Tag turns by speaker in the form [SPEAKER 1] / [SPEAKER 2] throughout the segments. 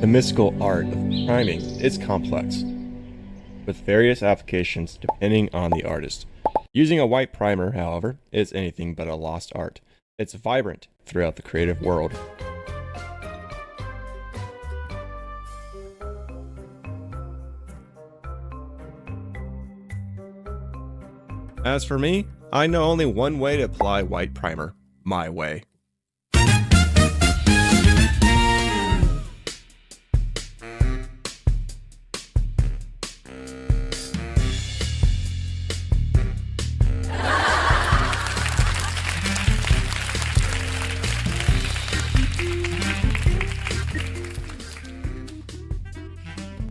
[SPEAKER 1] The mystical art of priming is complex, with various applications depending on the artist. Using a white primer, however, is anything but a lost art. It's vibrant throughout the creative world. As for me, I know only one way to apply white primer, my way.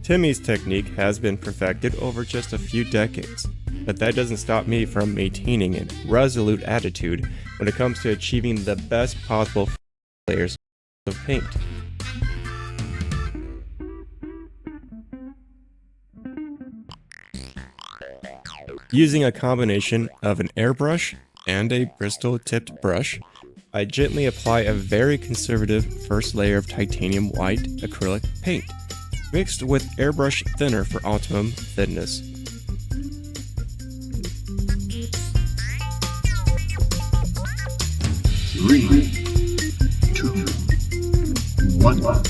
[SPEAKER 1] Timmy's technique has been perfected over just a few decades, but that doesn't stop me from maintaining a resolute attitude when it comes to achieving the best possible layers of paint. Using a combination of an airbrush and a bristle-tipped brush, I gently apply a very conservative first layer of titanium white acrylic paint, mixed with airbrush thinner for optimum thinness.
[SPEAKER 2] Three, two, one.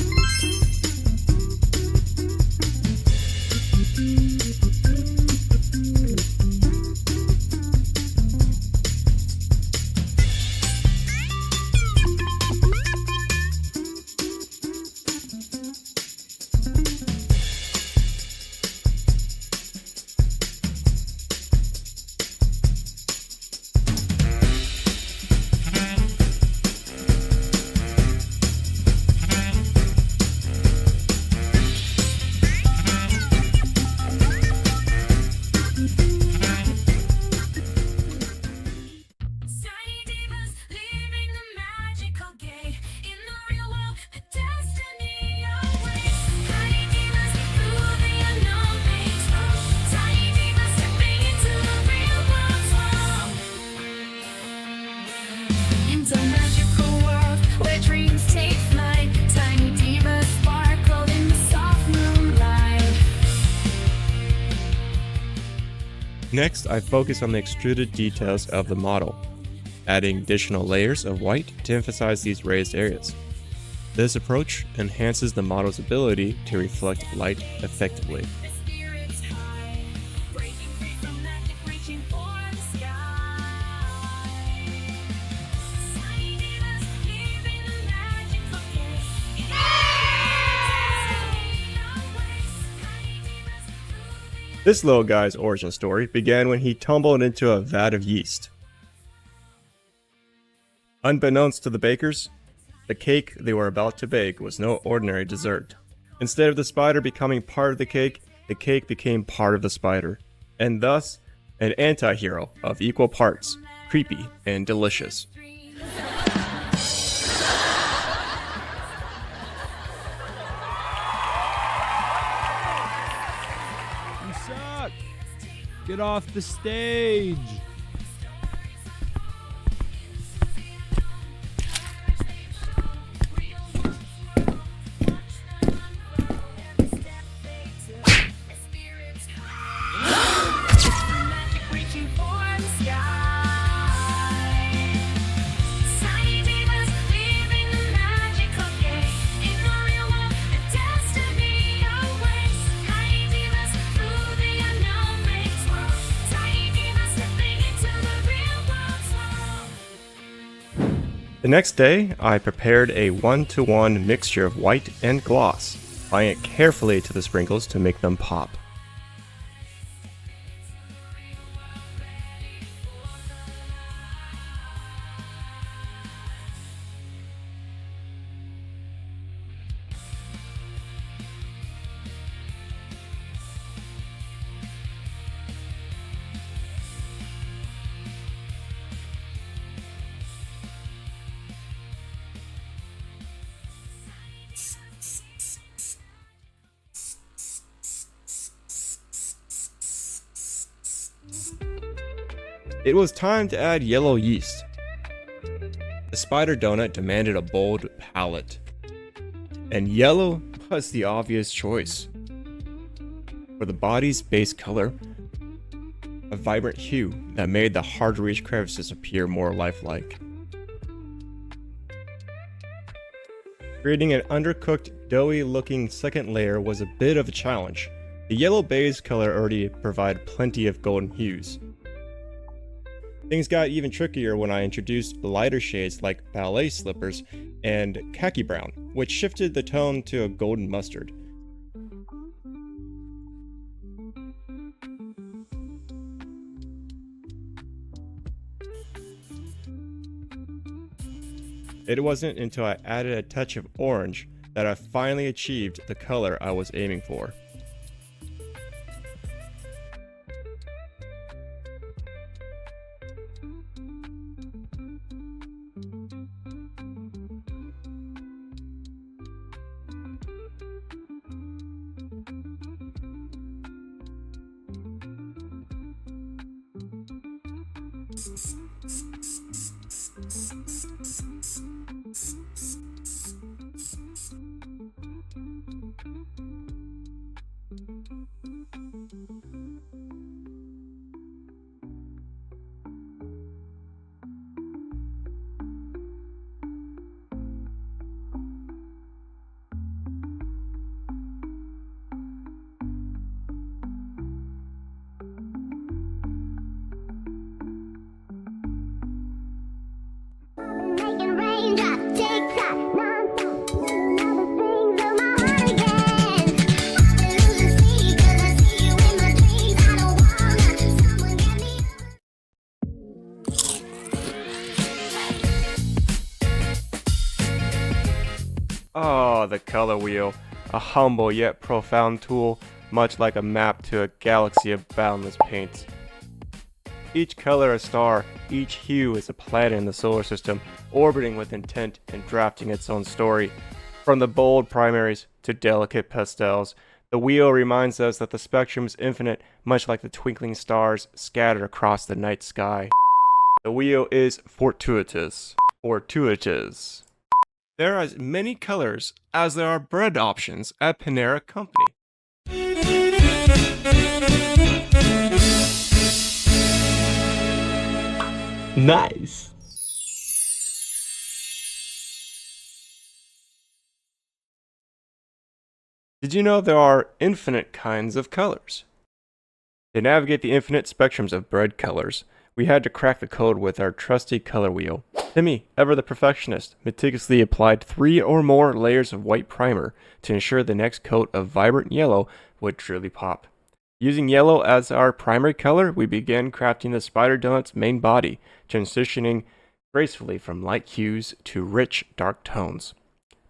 [SPEAKER 1] Next, I focus on the extruded details of the model, adding additional layers of white to emphasize these raised areas. This approach enhances the model's ability to reflect light effectively. This little guy's origin story began when he tumbled into a vat of yeast. Unbeknownst to the bakers, the cake they were about to bake was no ordinary dessert. Instead of the spider becoming part of the cake became part of the spider, and thus an anti-hero of equal parts, creepy and delicious.
[SPEAKER 3] Get off the stage!
[SPEAKER 1] The next day, I prepared a 1-to-1 mixture of white and gloss, applying it carefully to the sprinkles to make them pop. It was time to add yellow yeast. The spider donut demanded a bold palette, and yellow was the obvious choice. For the body's base color, a vibrant hue that made the hard-to-reach crevices appear more lifelike. Creating an undercooked, doughy-looking second layer was a bit of a challenge. The yellow base color already provided plenty of golden hues. Things got even trickier when I introduced lighter shades like ballet slippers and khaki brown, which shifted the tone to a golden mustard. It wasn't until I added a touch of orange that I finally achieved the color I was aiming for. Oh, the color wheel, a humble yet profound tool, much like a map to a galaxy of boundless paints. Each color a star, each hue is a planet in the solar system, orbiting with intent and drafting its own story. From the bold primaries to delicate pastels, the wheel reminds us that the spectrum is infinite, much like the twinkling stars scattered across the night sky. The wheel is fortuitous. Fortuitous. There are as many colors as there are bread options at Panera Company.
[SPEAKER 4] Nice.
[SPEAKER 1] Did you know there are infinite kinds of colors? To navigate the infinite spectrums of bread colors, we had to crack the code with our trusty color wheel. Timmy, ever the perfectionist, meticulously applied 3 or more layers of white primer to ensure the next coat of vibrant yellow would truly pop. Using yellow as our primary color, we began crafting the Spider Donut's main body, transitioning gracefully from light hues to rich, dark tones.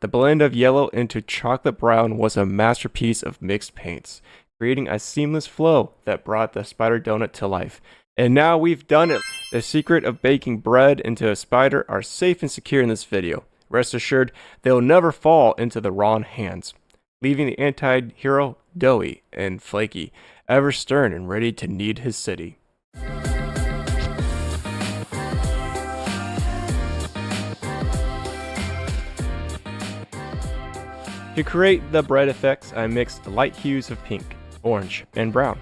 [SPEAKER 1] The blend of yellow into chocolate brown was a masterpiece of mixed paints, creating a seamless flow that brought the Spider Donut to life. And now we've done it! The secret of baking bread into a spider are safe and secure in this video. Rest assured, they'll never fall into the wrong hands, leaving the anti-hero doughy and flaky, ever stern and ready to knead his city. To create the bread effects, I mixed light hues of pink, orange, and brown.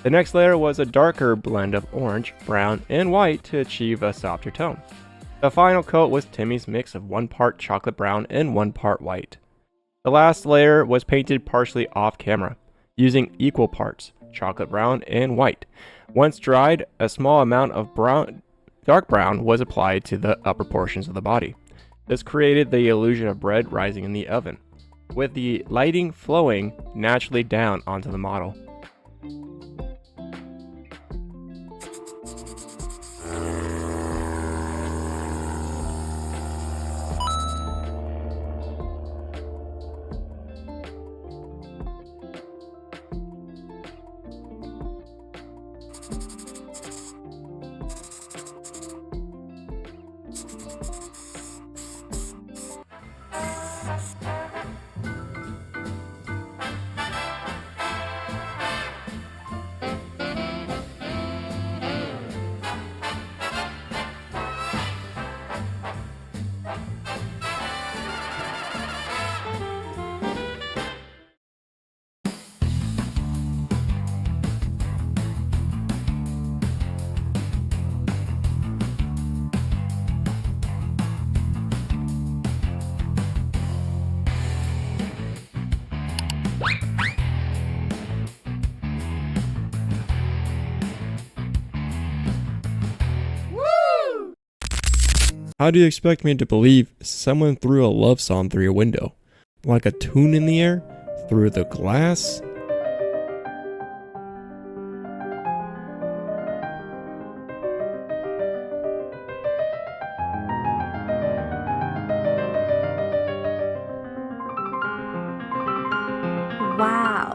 [SPEAKER 1] The next layer was a darker blend of orange, brown, and white to achieve a softer tone. The final coat was Timmy's mix of 1 part chocolate brown and 1 part white. The last layer was painted partially off camera, using equal parts, chocolate brown and white. Once dried, a small amount of dark brown was applied to the upper portions of the body. This created the illusion of bread rising in the oven, with the lighting flowing naturally down onto the model. How do you expect me to believe someone threw a love song through your window? Like a tune in the air? Through the glass?
[SPEAKER 5] Wow.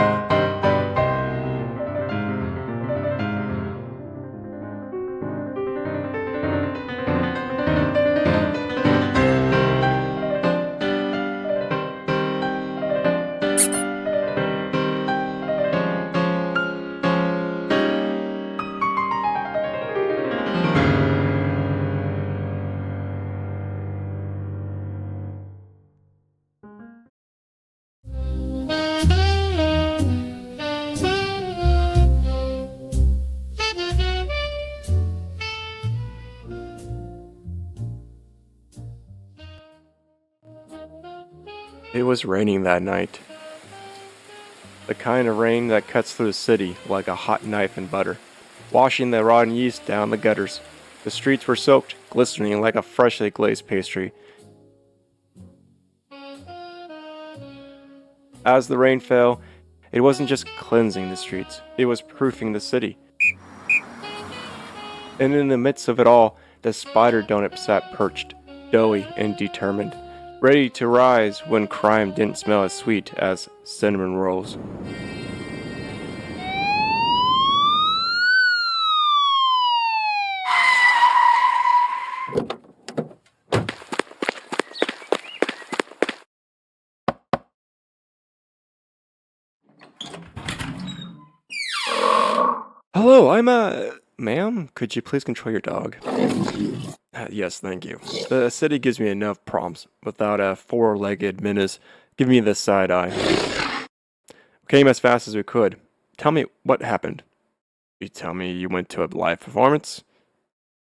[SPEAKER 1] It was raining that night. The kind of rain that cuts through the city like a hot knife in butter, washing the rotten yeast down the gutters. The streets were soaked, glistening like a freshly glazed pastry. As the rain fell, it wasn't just cleansing the streets, it was proofing the city. And in the midst of it all, the spider donut sat perched, doughy and determined, ready to rise when crime didn't smell as sweet as cinnamon rolls. Hello, ma'am, could you please control your dog? Yes, thank you. The city gives me enough prompts without a four-legged menace giving me the side eye. We came as fast as we could. Tell me what happened. You tell me you went to a live performance?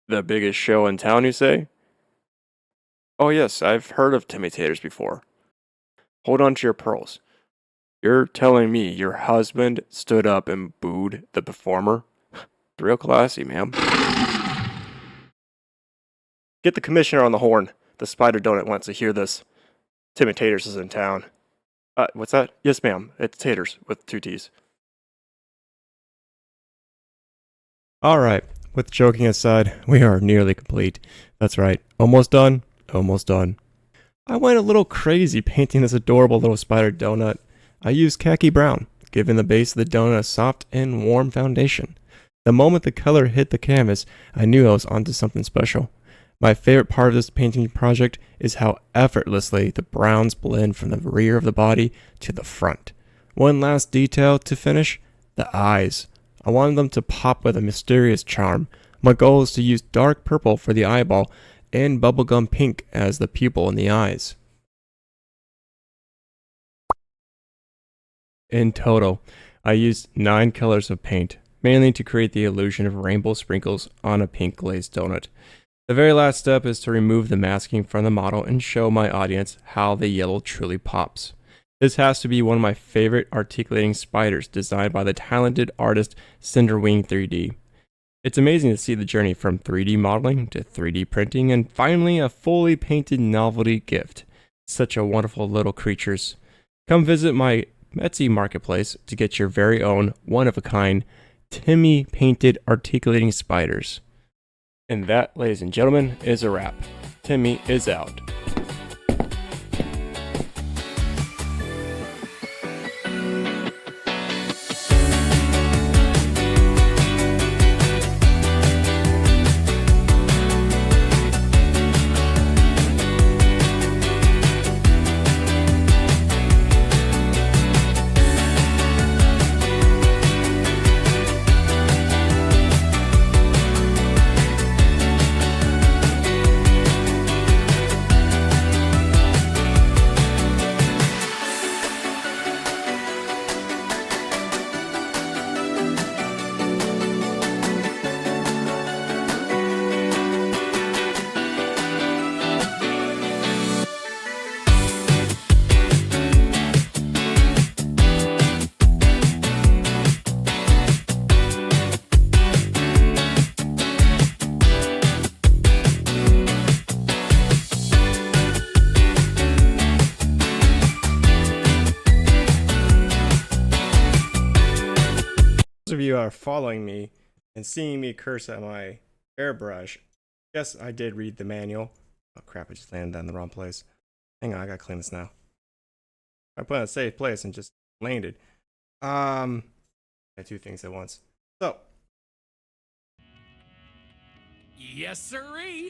[SPEAKER 1] The biggest show in town, you say? Oh yes, I've heard of Timmy Taters before. Hold on to your pearls. You're telling me your husband stood up and booed the performer? Real classy, ma'am. Get the commissioner on the horn. The Spider Donut wants to hear this. Timmy Taters is in town. What's that? Yes, ma'am. It's Taters with 2 T's. Alright, with joking aside, we are nearly complete. That's right. Almost done. Almost done. I went a little crazy painting this adorable little spider donut. I used khaki brown, giving the base of the donut a soft and warm foundation. The moment the color hit the canvas, I knew I was onto something special. My favorite part of this painting project is how effortlessly the browns blend from the rear of the body to the front. One last detail to finish, the eyes. I wanted them to pop with a mysterious charm. My goal is to use dark purple for the eyeball and bubblegum pink as the pupil in the eyes. In total, I used 9 colors of paint, mainly to create the illusion of rainbow sprinkles on a pink glazed donut. The very last step is to remove the masking from the model and show my audience how the yellow truly pops. This has to be one of my favorite articulating spiders designed by the talented artist Cinderwing 3D. It's amazing to see the journey from 3D modeling to 3D printing and finally a fully painted novelty gift. Such a wonderful little creatures. Come visit my Etsy marketplace to get your very own one-of-a-kind Timmy painted articulating spiders. And that, ladies and gentlemen, is a wrap. Timmy is out. are following me and seeing me curse at my airbrush, yes, I did read the manual. Oh crap, I just landed that in the wrong place. Hang on, I gotta clean this now. I put it in a safe place and just landed. I had two things at once. So,
[SPEAKER 3] Yes, sirree.